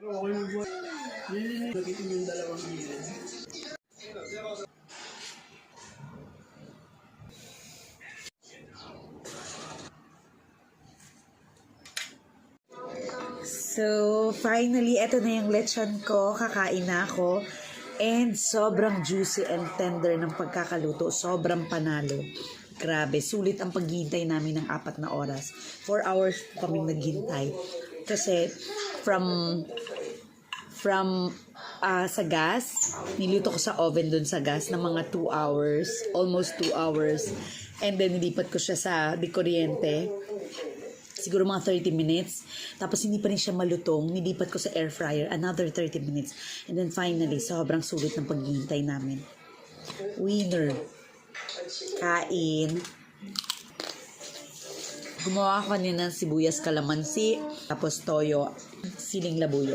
Okay mo po. Nakitin yung dalawang gilid. So, finally, eto na yung lechon ko. Kakain na ako. And sobrang juicy and tender ng pagkakaluto. Sobrang panalo. Grabe, sulit ang paghihintay namin ng 4 na oras. 4 hours kaming naghintay. Kasi from sa gas, niluto ko sa oven dun sa gas ng mga 2 hours. Almost 2 hours. And then, nilipat ko siya sa di kuryente. Siguro mga 30 minutes. Tapos hindi pa rin siya malutong. Nilipat ko sa air fryer. Another 30 minutes. And then finally, sobrang sulit ng paghihintay namin. Winner. Kain. Gumawa ko kanina ng sibuyas kalamansi. Tapos toyo. Siling labuyo.